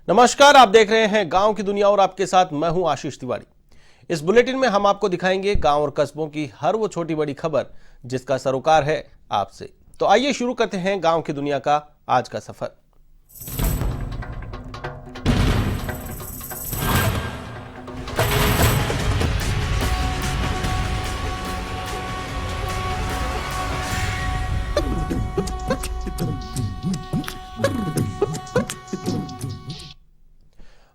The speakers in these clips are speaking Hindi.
नमस्कार, आप देख रहे हैं गांव की दुनिया और आपके साथ मैं हूं आशीष तिवारी। इस बुलेटिन में हम आपको दिखाएंगे गांव और कस्बों की हर वो छोटी बड़ी खबर जिसका सरोकार है आपसे। तो आइए शुरू करते हैं गांव की दुनिया का आज का सफर।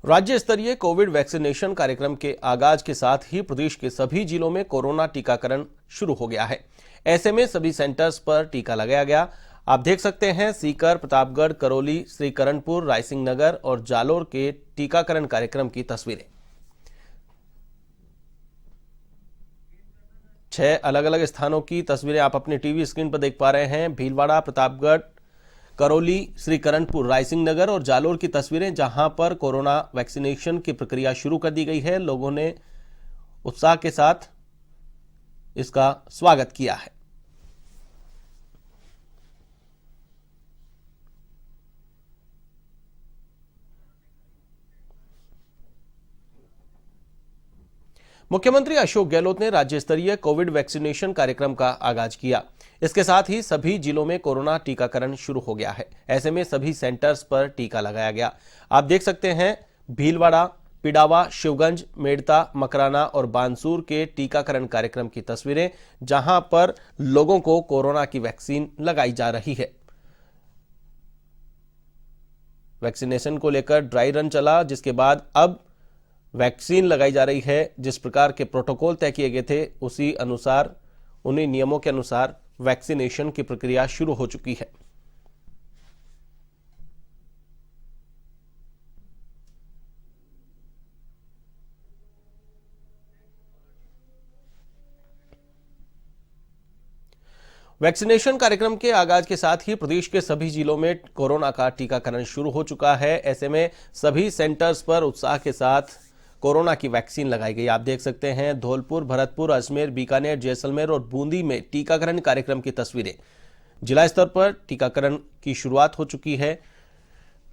राज्य स्तरीय कोविड वैक्सीनेशन कार्यक्रम के आगाज के साथ ही प्रदेश के सभी जिलों में कोरोना टीकाकरण शुरू हो गया है। ऐसे में सभी सेंटर्स पर टीका लगाया गया। आप देख सकते हैं सीकर, प्रतापगढ़, करौली, श्रीकरणपुर, रायसिंह नगर और जालोर के टीकाकरण कार्यक्रम की तस्वीरें। 6 अलग अलग स्थानों की तस्वीरें आप अपने टीवी स्क्रीन पर देख पा रहे हैं। भीलवाड़ा, प्रतापगढ़, करौली, श्रीकरणपुर, रायसिंह नगर और जालोर की तस्वीरें, जहां पर कोरोना वैक्सीनेशन की प्रक्रिया शुरू कर दी गई है। लोगों ने उत्साह के साथ इसका स्वागत किया है। मुख्यमंत्री अशोक गहलोत ने राज्य स्तरीय कोविड वैक्सीनेशन कार्यक्रम का आगाज किया। इसके साथ ही सभी जिलों में कोरोना टीकाकरण शुरू हो गया है। ऐसे में सभी सेंटर्स पर टीका लगाया गया। आप देख सकते हैं भीलवाड़ा, पिडावा, शिवगंज, मेड़ता, मकराना और बानसूर के टीकाकरण कार्यक्रम की तस्वीरें, जहां पर लोगों को कोरोना की वैक्सीन लगाई जा रही है। वैक्सीनेशन को लेकर ड्राई रन चला, जिसके बाद अब वैक्सीन लगाई जा रही है। जिस प्रकार के प्रोटोकॉल तय किए गए थे उसी अनुसार, उन्हीं नियमों के अनुसार वैक्सीनेशन की प्रक्रिया शुरू हो चुकी है। वैक्सीनेशन कार्यक्रम के आगाज के साथ ही प्रदेश के सभी जिलों में कोरोना का टीकाकरण शुरू हो चुका है। ऐसे में सभी सेंटर्स पर उत्साह के साथ कोरोना की वैक्सीन लगाई गई। आप देख सकते हैं धौलपुर, भरतपुर, अजमेर, बीकानेर, जैसलमेर और बूंदी में टीकाकरण कार्यक्रम की तस्वीरें। जिला स्तर पर टीकाकरण की शुरुआत हो चुकी है।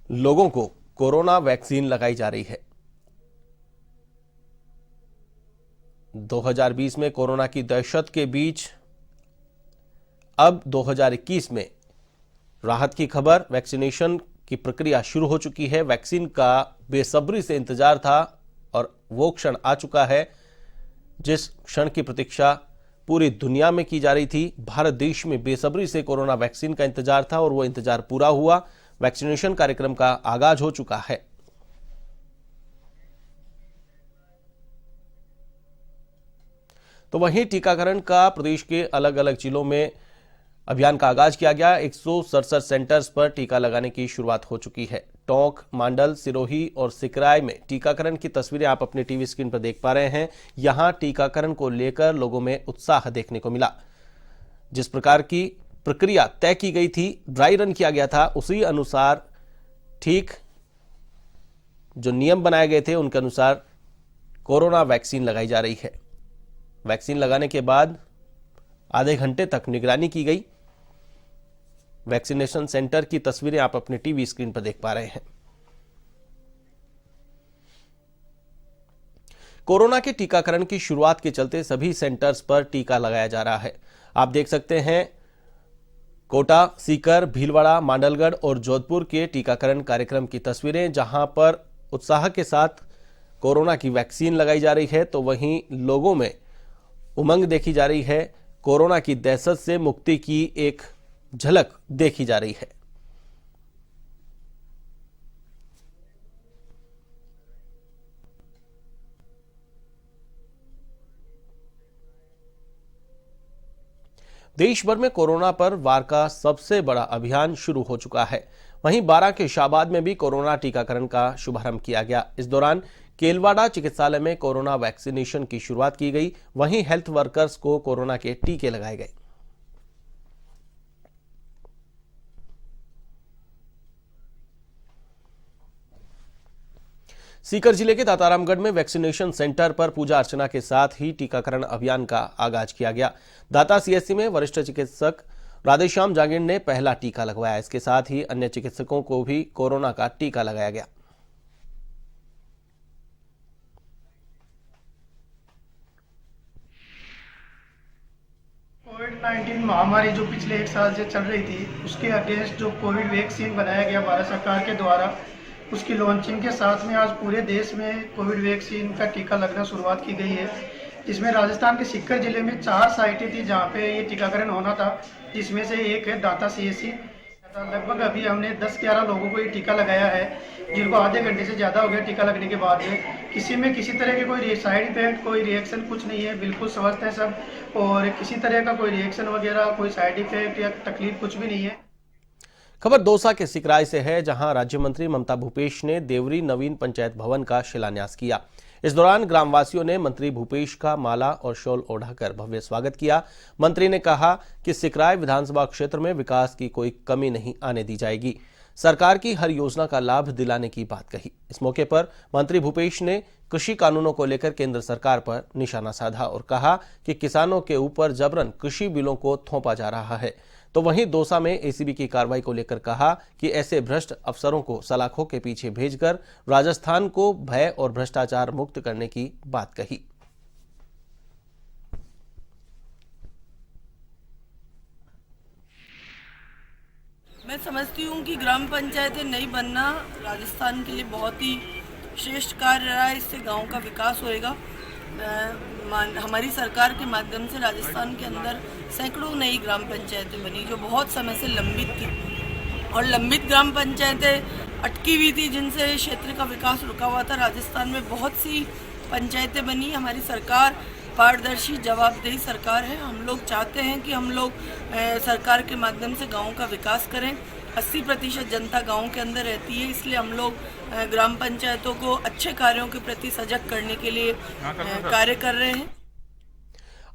लोगों को कोरोना वैक्सीन लगाई जा रही है। 2020 में कोरोना की दहशत के बीच अब 2021 में राहत की खबर। वैक्सीनेशन की प्रक्रिया शुरू हो चुकी है। वैक्सीन का बेसब्री से इंतजार था और वो क्षण आ चुका है जिस क्षण की प्रतीक्षा पूरी दुनिया में की जा रही थी। भारत देश में बेसब्री से कोरोना वैक्सीन का इंतजार था और वो इंतजार पूरा हुआ। वैक्सीनेशन कार्यक्रम का आगाज हो चुका है। तो वहीं टीकाकरण का प्रदेश के अलग अलग जिलों में अभियान का आगाज किया गया। 167 सेंटर्स पर टीका लगाने की शुरुआत हो चुकी है। टोंक, मांडल, सिरोही और सिकराय में टीकाकरण की तस्वीरें आप अपने टीवी स्क्रीन पर देख पा रहे हैं। यहां टीकाकरण को लेकर लोगों में उत्साह देखने को मिला। जिस प्रकार की प्रक्रिया तय की गई थी, ड्राई रन किया गया था, उसी अनुसार ठीक जो नियम बनाए गए थे उनके अनुसार कोरोना वैक्सीन लगाई जा रही है। वैक्सीन लगाने के बाद आधे घंटे तक निगरानी की गई। वैक्सीनेशन सेंटर की तस्वीरें आप अपने टीवी स्क्रीन पर देख पा रहे हैं। कोरोना के टीकाकरण की शुरुआत के चलते सभी सेंटर्स पर टीका लगाया जा रहा है। आप देख सकते हैं कोटा, सीकर, भीलवाड़ा, मांडलगढ़ और जोधपुर के टीकाकरण कार्यक्रम की तस्वीरें, जहां पर उत्साह के साथ कोरोना की वैक्सीन लगाई जा रही है। तो वहीं लोगों में उमंग देखी जा रही है। कोरोना की दहशत से मुक्ति की एक झलक देखी जा रही है। देश भर में कोरोना पर वार का सबसे बड़ा अभियान शुरू हो चुका है। वहीं 12 के शाबाद में भी कोरोना टीकाकरण का शुभारंभ किया गया। इस दौरान केलवाड़ा चिकित्सालय में कोरोना वैक्सीनेशन की शुरुआत की गई। वहीं हेल्थ वर्कर्स को कोरोना के टीके लगाए गए। सीकर जिले के दातारामगढ़ में वैक्सीनेशन सेंटर पर पूजा अर्चना के साथ ही टीकाकरण अभियान का आगाज किया गया। दाता सीएससी में वरिष्ठ चिकित्सक राधेश्याम जांगिड़ ने पहला टीका लगवाया। इसके साथ ही अन्य चिकित्सकों को भी कोरोना का टीका लगाया गया। कोविड-19 महामारी जो पिछले 1 साल से चल रही थी, उसके अगेंस्ट जो कोविड वैक्सीन बनाया गया भारत सरकार के द्वारा, उसकी लॉन्चिंग के साथ में आज पूरे देश में कोविड वैक्सीन का टीका लगना शुरुआत की गई है। जिसमें राजस्थान के सीकर जिले में 4 साइटें थी जहां पे ये टीकाकरण होना था, जिसमें से एक है दाता सीएससी। लगभग अभी हमने 10-11 लोगों को ये टीका लगाया है, जिनको आधे घंटे से ज़्यादा हो गया टीका लगने के बाद में। किसी में किसी तरह के कोई साइड इफेक्ट, कोई रिएक्शन कुछ नहीं है, बिल्कुल स्वस्थ है सब, और किसी तरह का कोई रिएक्शन वगैरह, कोई साइड इफेक्ट या तकलीफ कुछ भी नहीं है। खबर दौसा के सिकराय से है, जहां राज्य मंत्री ममता भूपेश ने देवरी नवीन पंचायत भवन का शिलान्यास किया। इस दौरान ग्रामवासियों ने मंत्री भूपेश का माला और शॉल ओढ़ाकर भव्य स्वागत किया। मंत्री ने कहा कि सिकराय विधानसभा क्षेत्र में विकास की कोई कमी नहीं आने दी जाएगी। सरकार की हर योजना का लाभ दिलाने की बात कही। इस मौके पर मंत्री भूपेश ने कृषि कानूनों को लेकर केंद्र सरकार पर निशाना साधा और कहा कि किसानों के ऊपर जबरन कृषि बिलों को थोपा जा रहा है। तो वहीं दौसा में एसीबी की कार्रवाई को लेकर कहा कि ऐसे भ्रष्ट अफसरों को सलाखों के पीछे भेजकर राजस्थान को भय और भ्रष्टाचार मुक्त करने की बात कही। मैं समझती हूँ कि ग्राम पंचायतें नहीं बनना राजस्थान के लिए बहुत ही श्रेष्ठ कार्य रहा है। इससे गांव का विकास होएगा। हमारी सरकार के माध्यम से राजस्थान के अंदर सैकड़ों नई ग्राम पंचायतें बनी जो बहुत समय से लंबित थी, और लंबित ग्राम पंचायतें अटकी हुई थी जिनसे क्षेत्र का विकास रुका हुआ था। राजस्थान में बहुत सी पंचायतें बनी। हमारी सरकार पारदर्शी जवाबदेही सरकार है। हम लोग चाहते हैं कि हम लोग सरकार के माध्यम से गाँव का विकास करें। 80% जनता गाँव के अंदर रहती है, इसलिए हम लोग ग्राम पंचायतों को अच्छे कार्यों के प्रति सजग करने के लिए कार्य कर रहे हैं।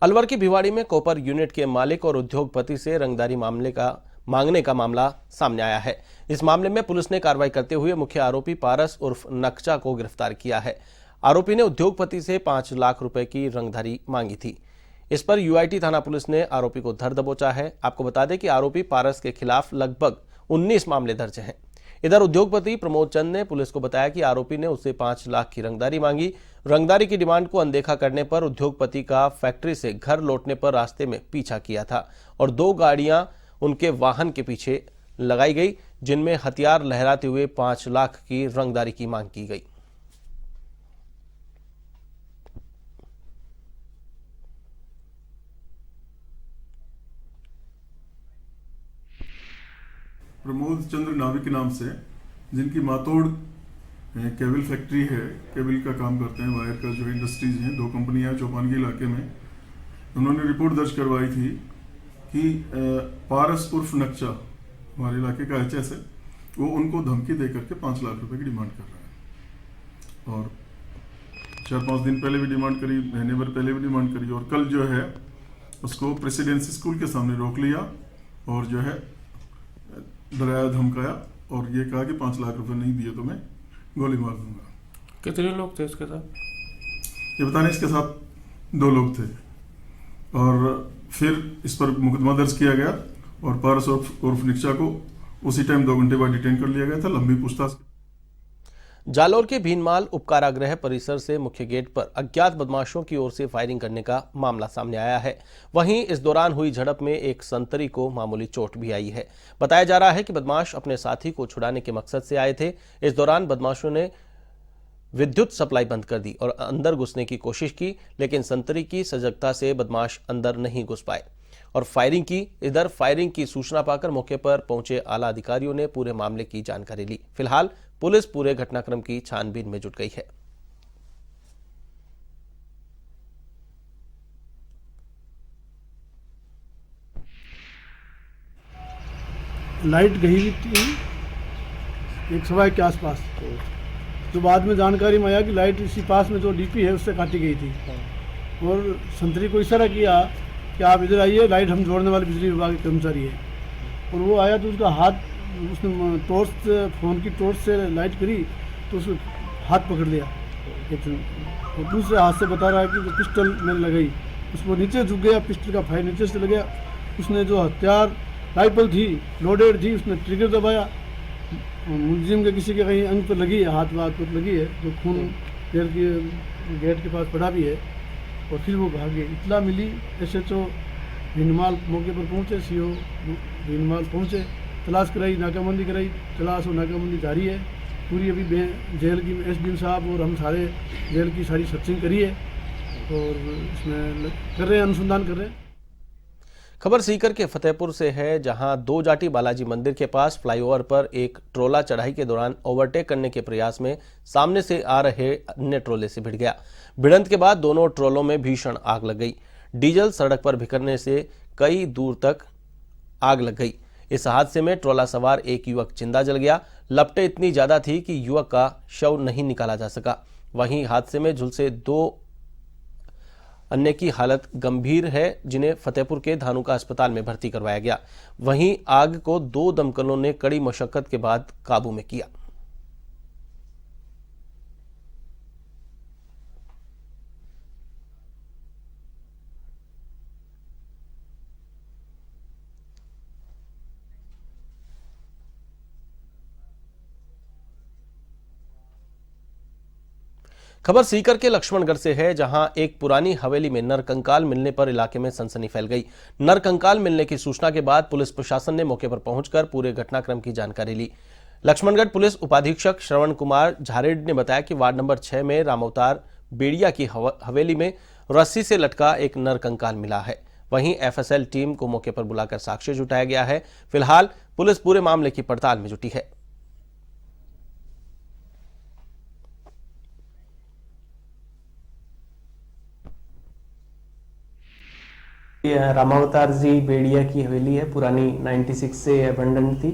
अलवर की भिवाड़ी में कॉपर यूनिट के मालिक और उद्योगपति से रंगदारी मांगने का मामला सामने आया है। इस मामले में पुलिस ने कार्रवाई करते हुए मुख्य आरोपी पारस उर्फ नक्चा को गिरफ्तार किया है। आरोपी ने उद्योगपति से 5 लाख रुपए की रंगदारी मांगी थी। इस पर यूआईटी थाना पुलिस ने आरोपी को धर दबोचा है। आपको बता दें कि आरोपी पारस के खिलाफ लगभग 19 मामले दर्ज हैं। इधर उद्योगपति प्रमोद चंद ने पुलिस को बताया कि आरोपी ने उससे 5 लाख की रंगदारी मांगी। रंगदारी की डिमांड को अनदेखा करने पर उद्योगपति का फैक्ट्री से घर लौटने पर रास्ते में पीछा किया था और 2 गाड़ियां उनके वाहन के पीछे लगाई गई, जिनमें हथियार लहराते हुए 5 लाख की रंगदारी की मांग की गई। प्रमोद चंद्र नाविक के नाम से, जिनकी मातोड़ केबल फैक्ट्री है, केबल का काम करते हैं, वायर का जो इंडस्ट्रीज हैं, 2 कंपनियां हैं चौपानगी इलाके में। उन्होंने रिपोर्ट दर्ज करवाई थी कि पारस उर्फ नक्चा, हमारे इलाके का एचएस है, वो उनको धमकी दे करके 5 लाख रुपए की डिमांड कर रहा है। और 4-5 दिन पहले भी डिमांड करी, महीने भर पहले भी डिमांड करी, और कल जो है उसको प्रेसिडेंसी स्कूल के सामने रोक लिया और जो है डराया धमकाया और ये कहा कि 5 लाख रुपए नहीं दिए तो मैं गोली मार दूंगा। कितने लोग थे इसके साथ? ये बताने इसके साथ 2 लोग थे, और फिर इस पर मुकदमा दर्ज किया गया और पारस उर्फ निक्चा को उसी टाइम 2 घंटे बाद डिटेन कर लिया गया था। लंबी पूछताछ। जालोर के भीनमाल उपकारागृह परिसर से मुख्य गेट पर अज्ञात बदमाशों की ओर से फायरिंग करने का मामला सामने आया है। वहीं इस दौरान हुई झड़प में एक संतरी को मामूली चोट भी आई है। बताया जा रहा है कि बदमाश अपने साथी को छुड़ाने के मकसद से आए थे। इस दौरान बदमाशों ने विद्युत सप्लाई बंद कर दी और अंदर घुसने की कोशिश की, लेकिन संतरी की सजगता से बदमाश अंदर नहीं घुस पाए और फायरिंग की। इधर फायरिंग की सूचना पाकर मौके पर पहुंचे आला अधिकारियों ने पूरे मामले की जानकारी ली। फिलहाल पुलिस पूरे घटनाक्रम की छानबीन में जुट गई है। लाइट गई हुई थी 1:15 के आसपास, तो बाद में जानकारी में आया कि लाइट इसी पास में जो डीपी है उससे काटी गई थी, और संतरी को इशारा किया कि आप इधर आइए, लाइट हम जोड़ने वाले बिजली विभाग के कर्मचारी है। और वो आया तो उसका हाथ, उसने टॉर्च, फ़ोन की टॉर्च से लाइट करी तो उसको हाथ पकड़ लिया एक, और दूसरे हाथ से बता रहा है कि पिस्टल मैंने लगाई, उसको नीचे झुक गया, पिस्टल का फायर नीचे से लग गया। उसने जो हथियार राइफल थी, लोडेड थी, उसने ट्रिगर दबाया, मुलजिम के किसी के कहीं अंग पर लगी है, हाथ पर लगी है, जो खून पैर के गेट के पास पड़ा भी है, और फिर वो भाग गए। इतला मिली SHO भीनमाल मौके पर पहुंचे, सीओ भीनमाल पहुंचे, तलाश कराई, नाकाबंदी कराई, तलाश और नाकाबंदी जारी है। पूरी अभी जेल की एसडीएम साहब और हम सारे जेल की सारी सर्चिंग करी है और इसमें कर रहे हैं, अनुसंधान कर रहे हैं। खबर सीकर के फतेहपुर से है, जहां दो जाटी बालाजी मंदिर के पास फ्लाईओवर पर एक ट्रोला चढ़ाई के दौरान ओवरटेक करने के प्रयास में सामने से आ रहे अन्य ट्रोले से भिड़ गया। भिड़ंत के बाद दोनों ट्रोलों में भीषण आग लग गई। डीजल सड़क पर बिखरने से कई दूर तक आग लग गई। इस हादसे में ट्रोला सवार एक युवक जिंदा जल गया। लपटें इतनी ज्यादा थी कि युवक का शव नहीं निकाला जा सका। वहीं हादसे में झुलसे दो अन्य की हालत गंभीर है, जिन्हें फतेहपुर के धानुका अस्पताल में भर्ती करवाया गया। वहीं आग को दो दमकलों ने कड़ी मशक्कत के बाद काबू में किया। खबर सीकर के लक्ष्मणगढ़ से है, जहां एक पुरानी हवेली में नरकंकाल मिलने पर इलाके में सनसनी फैल गई। नरकंकाल मिलने की सूचना के बाद पुलिस प्रशासन ने मौके पर पहुंचकर पूरे घटनाक्रम की जानकारी ली। लक्ष्मणगढ़ पुलिस उपाधीक्षक श्रवण कुमार झारेड ने बताया कि वार्ड नंबर 6 में रामअवतार बेड़िया की हवेली में रस्सी से लटका एक नरकंकाल मिला है। वहीं एफएसएल टीम को मौके पर बुलाकर साक्ष्य जुटाया गया है। फिलहाल पुलिस पूरे मामले की पड़ताल में जुटी है। रामावतार जी बेड़िया की हवेली है, पुरानी 96 से अबंडन थी,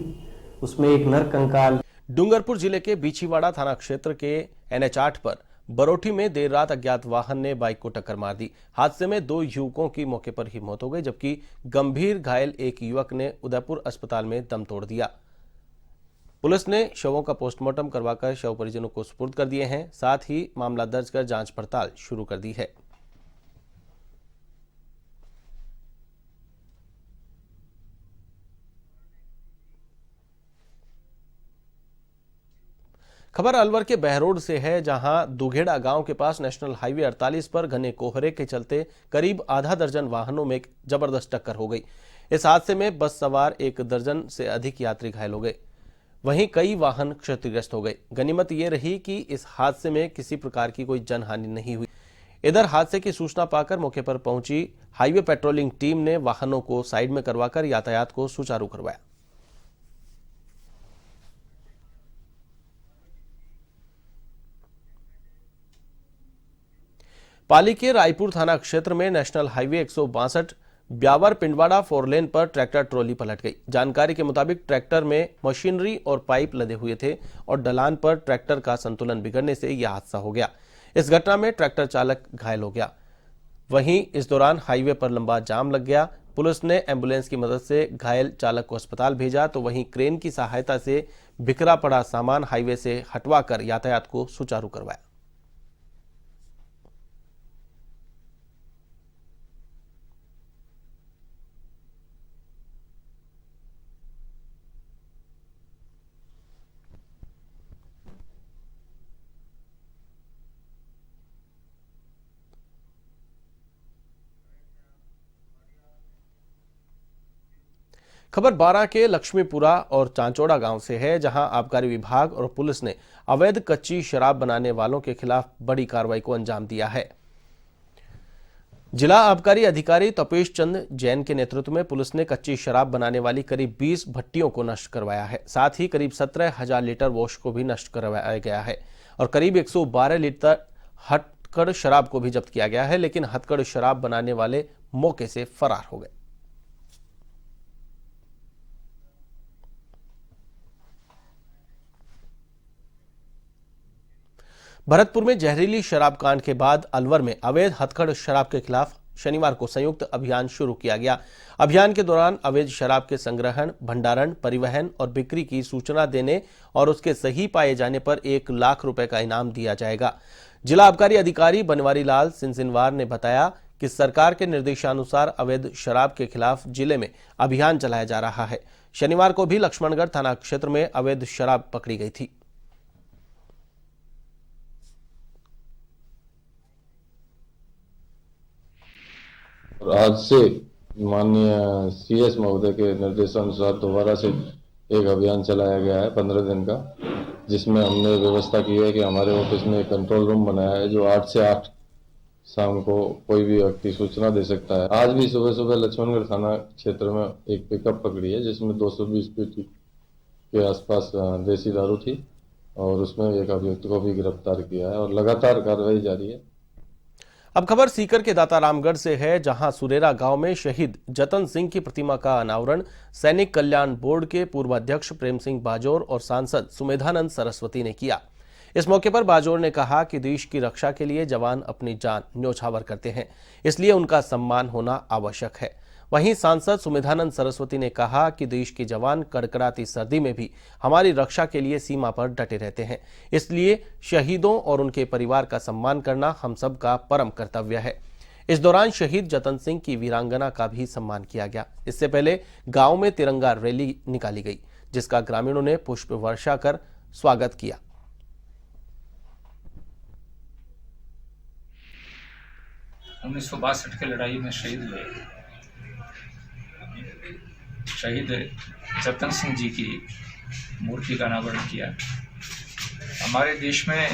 उसमें एक नर कंकाल। डूंगरपुर जिले के बीछीवाड़ा थाना क्षेत्र के NH8 पर बरोठी में देर रात अज्ञात वाहन ने बाइक को टक्कर मार दी। हादसे में दो युवकों की मौके पर ही मौत हो गई, जबकि गंभीर घायल एक युवक ने उदयपुर अस्पताल में दम तोड़ दिया। पुलिस ने शवों का पोस्टमार्टम करवाकर शव परिजनों को सुपुर्द कर दिए हैं। साथ ही मामला दर्ज कर जांच पड़ताल शुरू कर दी है। खबर अलवर के बहरोड से है, जहां दुघेड़ा गांव के पास नेशनल हाईवे 48 पर घने कोहरे के चलते करीब आधा दर्जन वाहनों में जबरदस्त टक्कर हो गई। इस हादसे में बस सवार एक दर्जन से अधिक यात्री घायल हो गए। वहीं कई वाहन क्षतिग्रस्त हो गए। गनीमत ये रही कि इस हादसे में किसी प्रकार की कोई जनहानि नहीं हुई। इधर हादसे की सूचना पाकर मौके पर पहुंची हाईवे पेट्रोलिंग टीम ने वाहनों को साइड में करवाकर यातायात को सुचारू करवाया। पाली के रायपुर थाना क्षेत्र में नेशनल हाईवे 162 ब्यावर पिंडवाड़ा 4 लेन पर ट्रैक्टर ट्रॉली पलट गई। जानकारी के मुताबिक ट्रैक्टर में मशीनरी और पाइप लदे हुए थे और ढलान पर ट्रैक्टर का संतुलन बिगड़ने से यह हादसा हो गया। इस घटना में ट्रैक्टर चालक घायल हो गया। वहीं इस दौरान हाईवे पर लंबा जाम लग गया। पुलिस ने एम्बुलेंस की मदद से घायल चालक को अस्पताल भेजा, तो वहीं क्रेन की सहायता से बिखरा पड़ा सामान हाईवे से हटवाकर यातायात को सुचारू करवाया। खबर बारां के लक्ष्मीपुरा और चांचौड़ा गांव से है, जहां आबकारी विभाग और पुलिस ने अवैध कच्ची शराब बनाने वालों के खिलाफ बड़ी कार्रवाई को अंजाम दिया है। जिला आबकारी अधिकारी तपेश चंद जैन के नेतृत्व में पुलिस ने कच्ची शराब बनाने वाली करीब 20 भट्टियों को नष्ट करवाया है। साथ ही करीब 17,000 लीटर वॉश को भी नष्ट करवाया गया है और करीब 112 लीटर हथकड़ शराब को भी जब्त किया गया है, लेकिन हथकड़ शराब बनाने वाले मौके से फरार हो गए। भरतपुर में जहरीली शराब कांड के बाद अलवर में अवैध हथकड़ शराब के खिलाफ शनिवार को संयुक्त अभियान शुरू किया गया। अभियान के दौरान अवैध शराब के संग्रहण, भंडारण, परिवहन और बिक्री की सूचना देने और उसके सही पाए जाने पर 1 लाख रुपए का इनाम दिया जाएगा। जिला आबकारी अधिकारी बनवारी लाल सिंसिनवार ने बताया कि सरकार के निर्देशानुसार अवैध शराब के खिलाफ जिले में अभियान चलाया जा रहा है। शनिवार को भी लक्ष्मणगढ़ थाना क्षेत्र में अवैध शराब पकड़ी गई थी। और आज से माननीय CS महोदय के निर्देशानुसार दोबारा से एक अभियान चलाया गया है 15 दिन का, जिसमें हमने व्यवस्था की है कि हमारे ऑफिस में एक कंट्रोल रूम बनाया है जो 8 से 8 शाम को कोई भी व्यक्ति सूचना दे सकता है। आज भी सुबह सुबह लक्ष्मणगढ़ थाना क्षेत्र में एक पिकअप पकड़ी है जिसमें 220 पेटी के आसपास देसी दारू थी और उसमें एक अभियुक्त को भी गिरफ्तार किया है और लगातार कार्रवाई जारी है। अब खबर सीकर के दाता रामगढ़ से है, जहां सुरेरा गांव में शहीद जतन सिंह की प्रतिमा का अनावरण सैनिक कल्याण बोर्ड के पूर्व अध्यक्ष प्रेम सिंह बाजोर और सांसद सुमेधानंद सरस्वती ने किया। इस मौके पर बाजोर ने कहा कि देश की रक्षा के लिए जवान अपनी जान न्योछावर करते हैं, इसलिए उनका सम्मान होना आवश्यक है। वहीं सांसद सुमेधानंद सरस्वती ने कहा कि देश के जवान कड़कड़ाती सर्दी में भी हमारी रक्षा के लिए सीमा पर डटे रहते हैं, इसलिए शहीदों और उनके परिवार का सम्मान करना हम सब का परम कर्तव्य है। इस दौरान शहीद जतन सिंह की वीरांगना का भी सम्मान किया गया। इससे पहले गांव में तिरंगा रैली निकाली गई, जिसका ग्रामीणों ने पुष्प वर्षा कर स्वागत किया। 1962 की लड़ाई में शहीद हुए शहीद जतन सिंह जी की मूर्ति का अनावरण किया। हमारे देश में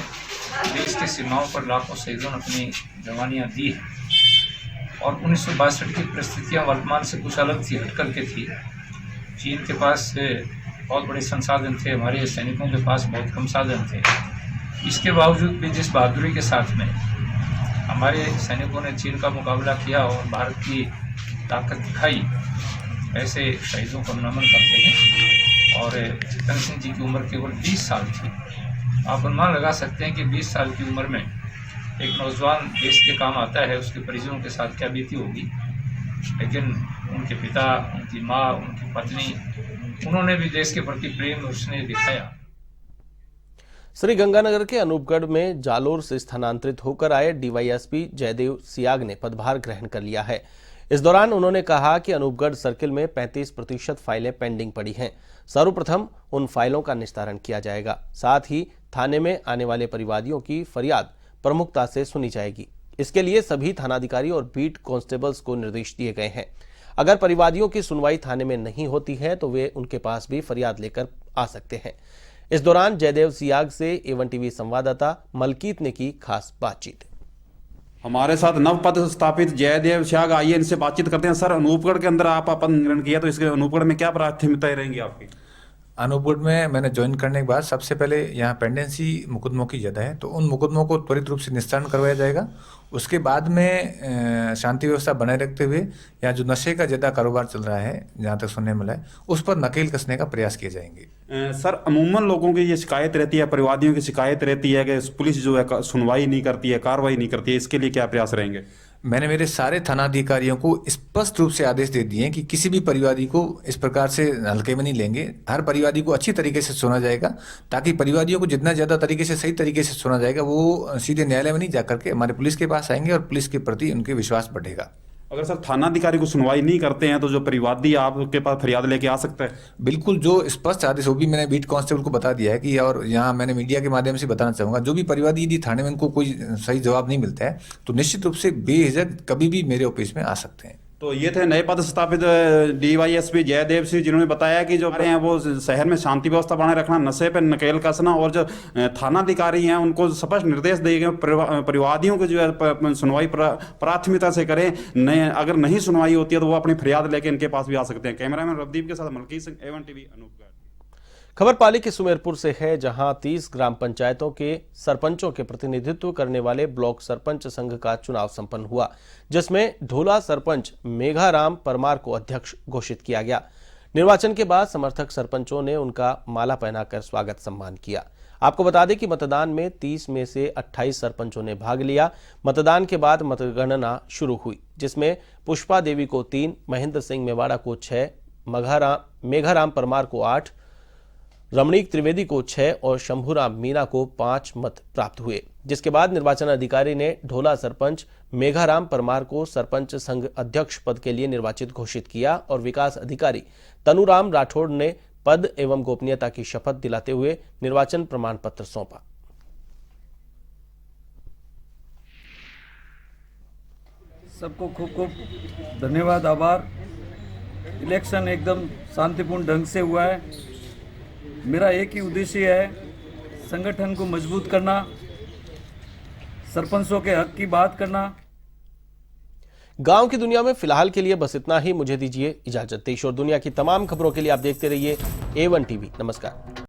देश की सीमाओं पर लाखों शहीदों ने अपनी जवानियां दी हैं और 1962 की परिस्थितियां वर्तमान से कुछ अलग थी, हटकर के थी। चीन के पास बहुत बड़े संसाधन थे, हमारे सैनिकों के पास बहुत कम साधन थे। इसके बावजूद भी जिस बहादुरी के साथ में हमारे सैनिकों ने चीन का मुकाबला किया और भारत की ताकत दिखाई, ऐसे शहीदों को नमन करते हैं। और जतन सिंह जी की उम्र केवल 20 साल थी। आप अनुमान लगा सकते हैं कि 20 साल की उम्र में एक नौजवान देश के काम आता है, उसके परिजनों के साथ क्या बीती होगी। लेकिन उनके पिता, उनकी माँ, उनकी पत्नी, उन्होंने भी देश के प्रति प्रेम और स्नेह दिखाया। श्रीगंगानगर के अनूपगढ़ में जालोर से स्थानांतरित होकर आए डीवाईएसपी जयदेव सियाग ने पदभार ग्रहण कर लिया है। इस दौरान उन्होंने कहा कि अनूपगढ़ सर्किल में 35% फाइलें पेंडिंग पड़ी हैं। सर्वप्रथम उन फाइलों का निस्तारण किया जाएगा। साथ ही थाने में आने वाले परिवादियों की फरियाद प्रमुखता से सुनी जाएगी। इसके लिए सभी थानाधिकारी और बीट कांस्टेबल्स को निर्देश दिए गए हैं। अगर परिवादियों की सुनवाई थाने में नहीं होती है तो वे उनके पास भी फरियाद लेकर आ सकते हैं। इस दौरान जयदेव सियाग से A1 टीवी संवाददाता मलकीत ने की खास बातचीत। हमारे साथ नव पद स्थापित जयदेव सियाग, आइए इनसे बातचीत करते हैं। सर, अनूपगढ़ के अंदर आप पद ग्रहण किया, तो इसके अनूपगढ़ में क्या प्राथमिकताएं रहेंगी आपकी? अनूपगढ़ में मैंने ज्वाइन करने के बाद सबसे पहले यहाँ पेंडेंसी मुकदमों की ज़्यादा है, तो उन मुकदमों को त्वरित रूप से निस्तारण करवाया जाएगा। उसके बाद में शांति व्यवस्था बनाए रखते हुए यहाँ जो नशे का ज़्यादा कारोबार चल रहा है, जहाँ तक सुनने मिला है, उस पर नकेल कसने का प्रयास किए जाएंगे। सर, अमूमन लोगों की ये शिकायत रहती है, परिवादियों की शिकायत रहती है कि पुलिस जो है सुनवाई नहीं करती है, कार्रवाई नहीं करती है, इसके लिए क्या प्रयास रहेंगे? मैंने मेरे सारे थानाधिकारियों को स्पष्ट रूप से आदेश दे दिए हैं कि किसी भी परिवादी को इस प्रकार से हल्के में नहीं लेंगे। हर परिवादी को अच्छी तरीके से सुना जाएगा, ताकि परिवादियों को जितना ज़्यादा तरीके से, सही तरीके से सुना जाएगा, वो सीधे न्यायालय में नहीं जाकर के हमारे पुलिस के पास आएंगे और पुलिस के प्रति उनके विश्वास बढ़ेगा। अगर सर थानाधिकारी को सुनवाई नहीं करते हैं तो जो परिवादी आपके पास फरियाद लेके आ सकता है? बिल्कुल, जो स्पष्ट आदेश वो भी मैंने बीट कांस्टेबल को बता दिया है कि, और यहाँ मैंने मीडिया के माध्यम से बताना चाहूँगा, जो भी परिवादी यदि थाने में उनको कोई सही जवाब नहीं मिलता है तो निश्चित रूप से बेझिझक कभी भी मेरे ऑफिस में आ सकते हैं। तो ये थे नए पद स्थापित डीवाईएसपी जयदेव सिंह, जिन्होंने बताया कि जो हैं वो शहर में शांति व्यवस्था बनाए रखना, नशे पर नकेल कसना, और जो थानाधिकारी हैं उनको स्पष्ट निर्देश दिए गए परिवादियों को जो है सुनवाई प्राथमिकता से करें। अगर नहीं सुनवाई होती है तो वो अपनी फरियाद लेके इनके पास भी आ सकते हैं। कैमरामैन रवदीप के साथ मलकीत सिंह, A1 टीवी, अनूपगढ़। खबर पाली के सुमेरपुर से है, जहां 30 ग्राम पंचायतों के सरपंचों के प्रतिनिधित्व करने वाले ब्लॉक सरपंच संघ का चुनाव संपन्न हुआ, जिसमें ढोला सरपंच मेघाराम परमार को अध्यक्ष घोषित किया गया। निर्वाचन के बाद समर्थक सरपंचों ने उनका माला पहनाकर स्वागत सम्मान किया। आपको बता दें कि मतदान में 30 में से 28 सरपंचों ने भाग लिया। मतदान के बाद मतगणना शुरू हुई, जिसमें पुष्पा देवी को 3, महेंद्र सिंह मेवाड़ा को 6, मेघाराम परमार को 8, रमणीक त्रिवेदी को 6 और शंभूराम मीना को 5 मत प्राप्त हुए। जिसके बाद निर्वाचन अधिकारी ने ढोला सरपंच मेघाराम परमार को सरपंच संघ अध्यक्ष पद के लिए निर्वाचित घोषित किया और विकास अधिकारी तनुराम राठौड़ ने पद एवं गोपनीयता की शपथ दिलाते हुए निर्वाचन प्रमाण पत्र सौंपा। सबको खूब खूब धन्यवाद, आभार। इलेक्शन एकदम शांतिपूर्ण ढंग से हुआ है। मेरा एक ही उद्देश्य है, संगठन को मजबूत करना, सरपंचों के हक की बात करना। गांव की दुनिया में फिलहाल के लिए बस इतना ही। मुझे दीजिए इजाजत। देश और दुनिया की तमाम खबरों के लिए आप देखते रहिए A1 टीवी। नमस्कार।